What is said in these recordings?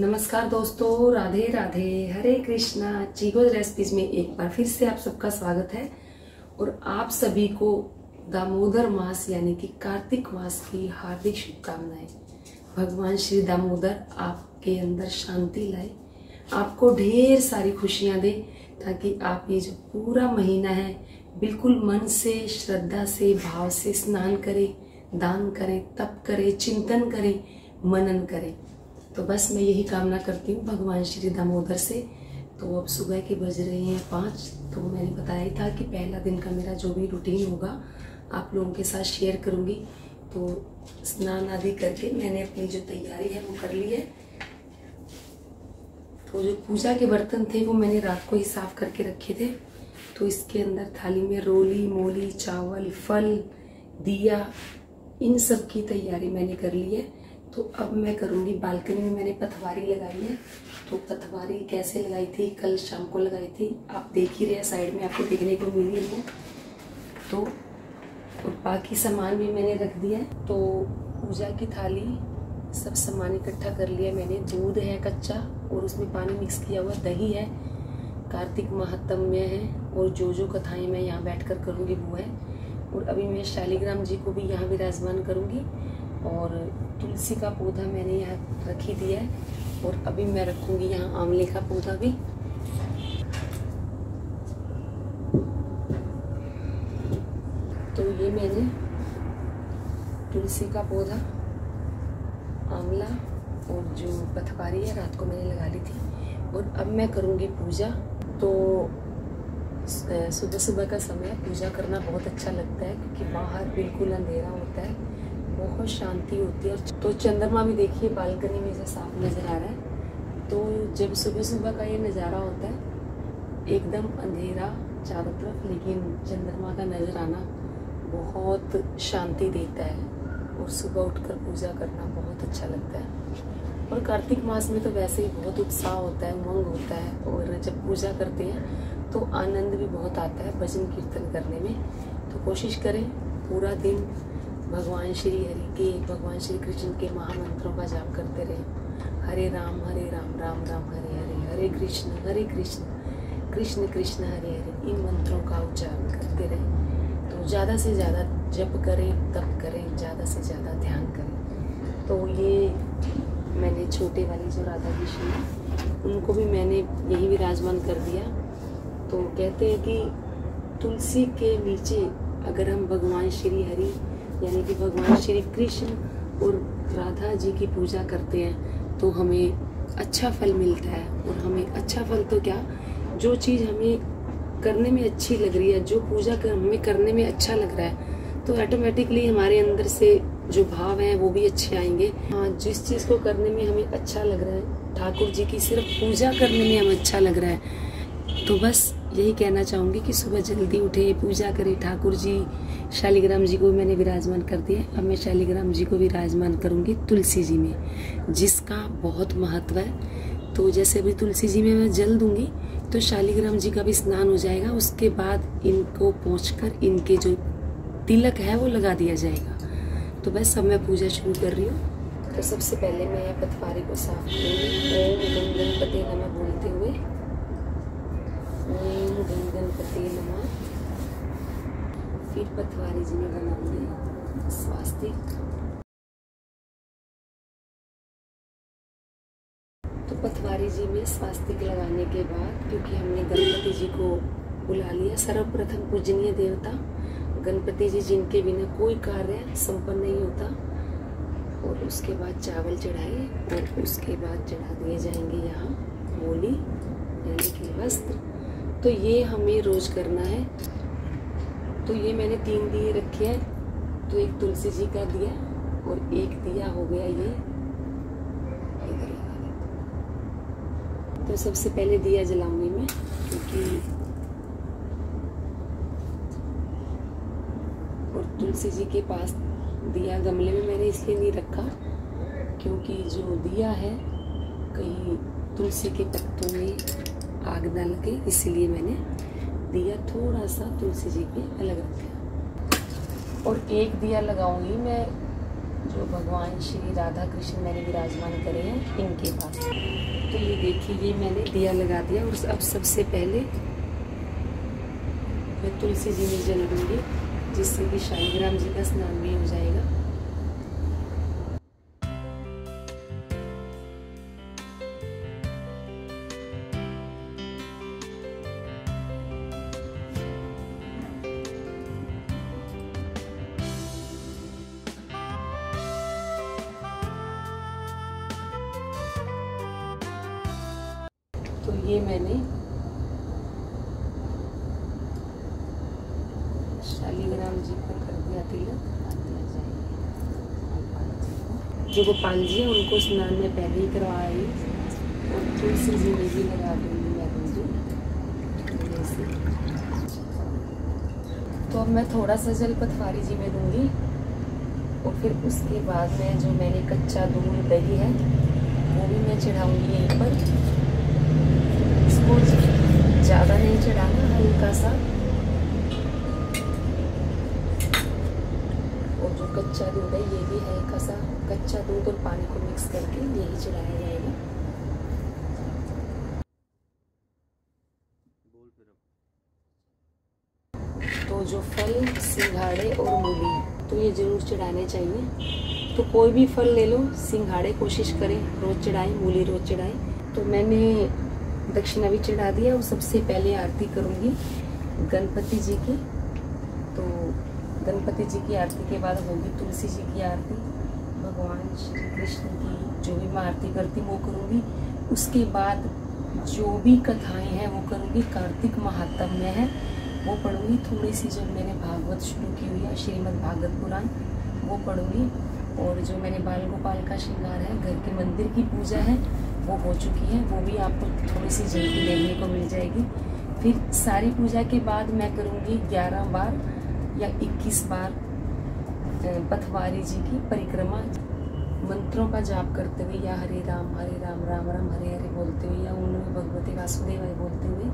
नमस्कार दोस्तों, राधे राधे, हरे कृष्णा। चीगोज रेसिपीज में एक बार फिर से आप सबका स्वागत है और आप सभी को दामोदर मास यानी कि कार्तिक मास की हार्दिक शुभकामनाएं। भगवान श्री दामोदर आपके अंदर शांति लाए, आपको ढेर सारी खुशियां दे, ताकि आप ये जो पूरा महीना है बिल्कुल मन से, श्रद्धा से, भाव से स्नान करें, दान करें, तप करें, चिंतन करें, मनन करें। तो बस मैं यही कामना करती हूँ भगवान श्री दामोदर से। तो अब सुबह के बज रहे हैं 5। तो मैंने बताया ही था कि पहला दिन का मेरा जो भी रूटीन होगा आप लोगों के साथ शेयर करूँगी। तो स्नान आदि करके मैंने अपनी जो तैयारी है वो कर ली है। तो जो पूजा के बर्तन थे वो मैंने रात को ही साफ करके रखे थे। तो इसके अंदर थाली में रोली, मोली, चावल, फल, दिया, इन सब की तैयारी मैंने कर ली है। तो अब मैं करूँगी, बालकनी में मैंने पथवारी लगाई है। तो पथवारी कैसे लगाई थी, कल शाम को लगाई थी, आप देख ही रहे, साइड में आपको देखने को मिली है। तो बाकी सामान भी मैंने रख दिया है। तो पूजा की थाली, सब सामान इकट्ठा कर लिया मैंने। दूध है कच्चा और उसमें पानी मिक्स किया हुआ, दही है, कार्तिक महात्म्य है और जो कथाएं मैं यहाँ बैठकर करूँगी वो है। और अभी मैं शालिग्राम जी को भी यहाँ विराजमान करूँगी और तुलसी का पौधा मैंने यहाँ रख ही दिया है। और अभी मैं रखूँगी यहाँ आंवले का पौधा भी। तो ये मैंने तुलसी का पौधा, आंवला और जो पथवारी है रात को मैंने लगा ली थी। और अब मैं करूँगी पूजा। तो सुबह सुबह का समय पूजा करना बहुत अच्छा लगता है, क्योंकि बाहर बिल्कुल अंधेरा होता है, बहुत शांति होती है। तो चंद्रमा भी देखिए बालकनी में से साफ नज़र आ रहा है। तो जब सुबह सुबह का ये नज़ारा होता है, एकदम अंधेरा चारों तरफ, लेकिन चंद्रमा का नज़र आना बहुत शांति देता है। और सुबह उठकर पूजा करना बहुत अच्छा लगता है। और कार्तिक मास में तो वैसे ही बहुत उत्साह होता है, उमंग होता है। और जब पूजा करते हैं तो आनंद भी बहुत आता है भजन कीर्तन करने में। तो कोशिश करें पूरा दिन भगवान श्री हरि के, भगवान श्री कृष्ण के महामंत्रों का जाप करते रहें। हरे राम राम राम हरे हरे, हरे कृष्ण कृष्ण कृष्ण हरे हरे, इन मंत्रों का उच्चारण करते रहें। तो ज़्यादा से ज़्यादा जप करें, तप करें, ज़्यादा से ज़्यादा ध्यान करें। तो ये मैंने छोटे वाली जो राधा कृष्ण है उनको भी मैंने यही विराजमान कर दिया। तो कहते हैं कि तुलसी के नीचे अगर हम भगवान श्री हरि यानी कि भगवान श्री कृष्ण और राधा जी की पूजा करते हैं तो हमें अच्छा फल मिलता है। और हमें अच्छा फल तो क्या, जो चीज़ हमें करने में अच्छी लग रही है, जो पूजा हमें करने में अच्छा लग रहा है, तो ऑटोमेटिकली हमारे अंदर से जो भाव हैं वो भी अच्छे आएंगे। हाँ, जिस चीज़ को करने में हमें अच्छा लग रहा है, ठाकुर जी की सिर्फ पूजा करने में हमें अच्छा लग रहा है, तो बस यही कहना चाहूँगी कि सुबह जल्दी उठे, पूजा करें। ठाकुर जी, शालिग्राम जी को मैंने विराजमान कर दिया। अब मैं शालिग्राम जी को विराजमान करूँगी तुलसी जी में, जिसका बहुत महत्व है। तो जैसे अभी तुलसी जी में मैं जल दूँगी तो शालिग्राम जी का भी स्नान हो जाएगा। उसके बाद इनको पोंछकर इनके जो तिलक है वो लगा दिया जाएगा। तो बस अब मैं पूजा शुरू कर रही हूँ। तो सबसे पहले मैं पथवारी को साफ करूँगी, ओम गं गणपते नमः बोलते हुए। ओम गं गणपते नमः। फिर पथवारी जी में बनाऊंगी स्वास्तिक। तो पथवारी जी में स्वास्तिक लगाने के बाद, क्योंकि हमने गणपति जी को बुला लिया, सर्वप्रथम पूजनीय देवता गणपति जी, जिनके बिना कोई कार्य संपन्न नहीं होता। और उसके बाद चावल चढ़ाए और उसके बाद चढ़ा दिए जाएंगे यहाँ मोली यानी कि वस्त्र। तो ये हमें रोज करना है। तो ये मैंने 3 दिए रखे हैं। तो एक तुलसी जी का दिया और एक दिया हो गया ये इधर लगा देते। तो सबसे पहले दिया जलाऊंगी मैं, क्योंकि और तुलसी जी के पास दिया गमले में मैंने इसलिए नहीं रखा, क्योंकि जो दिया है कहीं तुलसी के पत्तों में आग ना लगे, इसलिए मैंने दिया थोड़ा सा तुलसी जी पे अलग रखा। और एक दिया लगाऊंगी मैं जो भगवान श्री राधा कृष्ण मैंने विराजमान करे हैं इनके पास। तो ये देखिए, ये मैंने दिया लगा दिया और अब सबसे पहले मैं तुलसी जी में जल दूँगी, जिससे कि शालिग्राम जी का स्नान भी हो जाएगा। तो ये मैंने शालिग्राम जी पर कर दिया तिलक। जो गोपाल जी है उनको स्नान में पहले ही करवाई और तुलसी जी में भी लगा दूंगी मैं जैसे। तो अब मैं थोड़ा सा जल पथवारी जी में दूंगी और फिर उसके बाद में जो मैंने कच्चा दूध दही है वो भी मैं चढ़ाऊंगी यहीं पर। इसको ज़्यादा नहीं चढ़ाना, हल्का सा। और जो कच्चा दूध है ये भी हल्का सा कच्चा दूध और पानी को मिक्स करके यही चढ़ाया जाएगा। तो जो फल, सिंघाड़े और मूली तो ये जरूर चढ़ाने चाहिए। तो कोई भी फल ले लो, सिंघाड़े कोशिश करें रोज चढ़ाएं, मूली रोज चढ़ाएं। तो मैंने दक्षिणा भी चढ़ा दिया और सबसे पहले आरती करूंगी गणपति जी की। तो गणपति जी की आरती के बाद होगी तुलसी जी की आरती, भगवान श्री कृष्ण की जो भी मैं आरती करती वो करूंगी। उसके बाद जो भी कथाएं हैं वो करूंगी। कार्तिक महात्म्य है वो पढ़ूंगी। थोड़ी सी जो मैंने भागवत शुरू की हुई है श्रीमद् भागवत पुराण वो पढ़ूंगी। और जो मैंने बाल गोपाल का श्रृंगार है, घर के मंदिर की पूजा है वो हो चुकी है, वो भी आपको थोड़ी सी जल्दी देखने को मिल जाएगी। फिर सारी पूजा के बाद मैं करूँगी 11 बार या 21 बार पथवारी जी की परिक्रमा, मंत्रों का जाप करते हुए या हरे राम राम राम हरे हरे बोलते हुए या ओम नमो भगवते वासुदेवाय बोलते हुए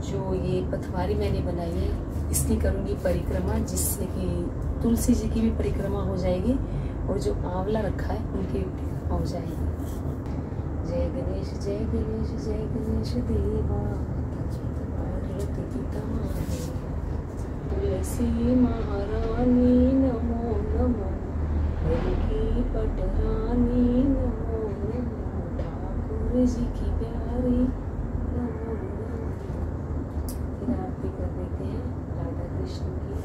जो ये पथवारी मैंने बनाई है इसकी करूँगी परिक्रमा, जिससे कि तुलसी जी की भी परिक्रमा हो जाएगी और जो आंवला रखा है उनकी भी परिक्रमा हो जाएगी। जय गणेश जय गणेश जय गणेश देवा, तुलसी महारानी नमो नमो, की पटरानी नमो नमो, ठाकुर जी की प्यारी नमो नमो। फिर आरती कर देते हैं राधा कृष्ण की।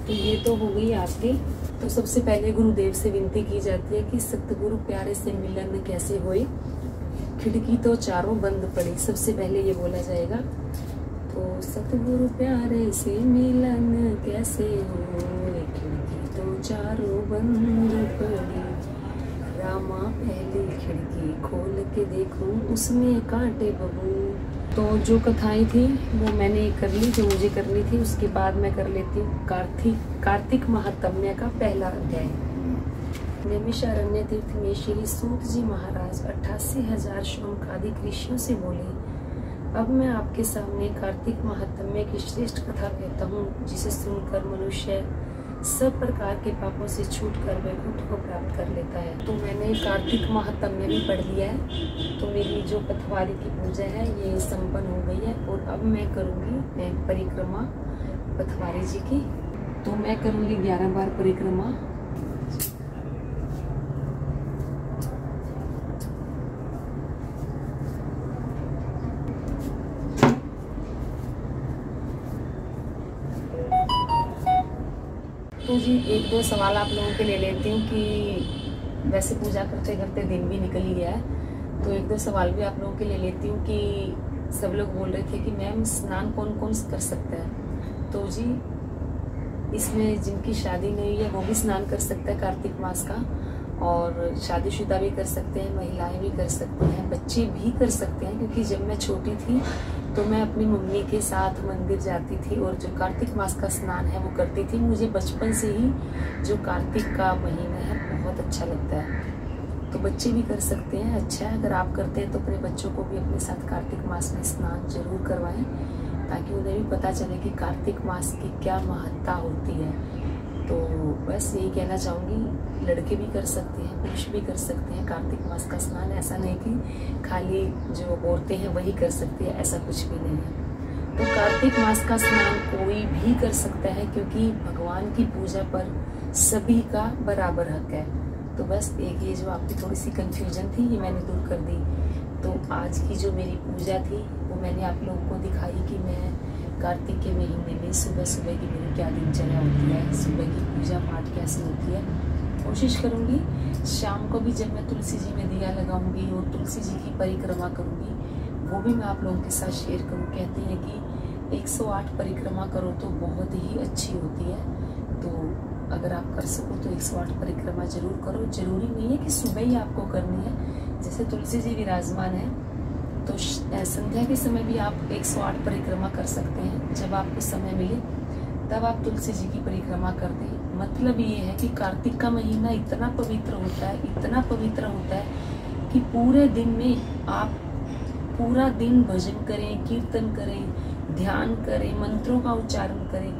तो ये तो हो गई आरती। तो सबसे पहले गुरुदेव से विनती की जाती है कि सतगुरु प्यारे से मिलन कैसे होए, खिड़की तो चारों बंद पड़ी। सबसे पहले ये बोला जाएगा। तो सतगुरु प्यारे से मिलन कैसे होए, खिड़की तो चारों बंद पड़ी। रामा पहली खिड़की खोल के देखूं, उसमें कांटे बबू। तो जो कथाएं थी वो मैंने कर ली, जो मुझे करनी थी। उसके बाद मैं कर लेती हूँ कार्तिक महात्म्य का पहला अध्याय। नैमिषारण्य तीर्थ में श्री सूत जी महाराज 88,000 श्लोकादिक ऋषियों से बोले, अब मैं आपके सामने कार्तिक महात्म्य की श्रेष्ठ कथा कहता हूँ, जिसे सुनकर मनुष्य सब प्रकार के पापों से छूटकर वैकुंठ को प्राप्त कर लेता है। तो मैंने कार्तिक महात्म्य भी पढ़ लिया है। तो मेरी जो पथवारी की पूजा है ये संपन्न हो गई है और अब मैं करूँगी परिक्रमा पथवारी जी की। तो मैं करूँगी 11 बार परिक्रमा। तो जी 1-2 सवाल आप लोगों के ले लेती हूँ कि वैसे पूजा करते करते दिन भी निकल ही गया है। तो 1-2 सवाल भी आप लोगों के ले लेती हूँ कि सब लोग बोल रहे थे कि मैम स्नान कौन कौन कर सकता है। तो जी इसमें जिनकी शादी नहीं हुई है वो भी स्नान कर सकता है कार्तिक मास का, और शादीशुदा भी कर सकते हैं, महिलाएं भी कर सकते हैं, बच्चे भी कर सकते हैं। क्योंकि जब मैं छोटी थी तो मैं अपनी मम्मी के साथ मंदिर जाती थी और जो कार्तिक मास का स्नान है वो करती थी। मुझे बचपन से ही जो कार्तिक का महीना है बहुत अच्छा लगता है। तो बच्चे भी कर सकते हैं। अच्छा है, अगर आप करते हैं तो अपने बच्चों को भी अपने साथ कार्तिक मास में स्नान जरूर करवाएं, ताकि उन्हें भी पता चले कि कार्तिक मास की क्या महत्ता होती है। तो बस यही कहना चाहूँगी, लड़के भी कर सकते हैं, पुरुष भी कर सकते हैं कार्तिक मास का स्नान। ऐसा नहीं कि खाली जो औरतें हैं वही कर सकती है, ऐसा कुछ भी नहीं है। तो कार्तिक मास का स्नान कोई भी कर सकता है, क्योंकि भगवान की पूजा पर सभी का बराबर हक है। तो बस एक ये जो आपकी थोड़ी सी कंफ्यूजन थी, ये मैंने दूर कर दी। तो आज की जो मेरी पूजा थी वो मैंने आप लोगों को दिखाई कि मैं कार्तिक के महीने में सुबह सुबह की मेरी क्या दिनचर्या होती है, सुबह की पूजा पाठ कैसे होती है। कोशिश करूँगी शाम को भी जब मैं तुलसी जी में दिया लगाऊंगी और तुलसी जी की परिक्रमा करूँगी, वो भी मैं आप लोगों के साथ शेयर करूँ। कहते हैं कि 108 परिक्रमा करो तो बहुत ही अच्छी होती है। तो अगर आप कर सको तो 108 परिक्रमा जरूर करो। जरूरी नहीं है कि सुबह ही आपको करनी है। जैसे तुलसी जी विराजमान है तो संध्या के समय भी आप 108 परिक्रमा कर सकते हैं। जब आपको समय मिले तब आप तुलसी जी की परिक्रमा कर दें। मतलब ये है कि कार्तिक का महीना इतना पवित्र होता है, इतना पवित्र होता है कि पूरे दिन में आप पूरा दिन भजन करें, कीर्तन करें, ध्यान करें, मंत्रों का उच्चारण करें।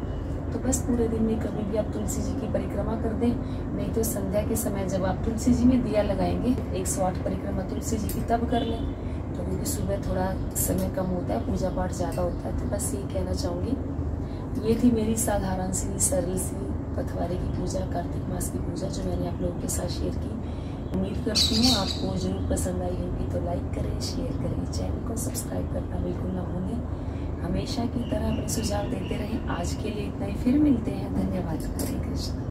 तो बस पूरे दिन में कभी भी आप तुलसी जी की परिक्रमा कर दें। नहीं तो संध्या के समय जब आप तुलसी जी में दिया लगाएंगे 108 परिक्रमा तुलसी जी की तब कर लें। तो क्योंकि सुबह थोड़ा समय कम होता है, पूजा पाठ ज़्यादा होता है। तो बस ये कहना चाहूँगी, ये थी मेरी साधारण सी सरल सी पथवारे की पूजा, कार्तिक मास की पूजा, जो मैंने आप लोगों के साथ शेयर की। उम्मीद करती हूँ आपको जरूर पसंद आई होगी। तो लाइक करें, शेयर करें, चैनल को सब्सक्राइब करना बिल्कुल ना भूलें। हमेशा की तरह अपने सुझाव देते रहें। आज के लिए इतना ही, फिर मिलते हैं। धन्यवाद। हरे कृष्ण।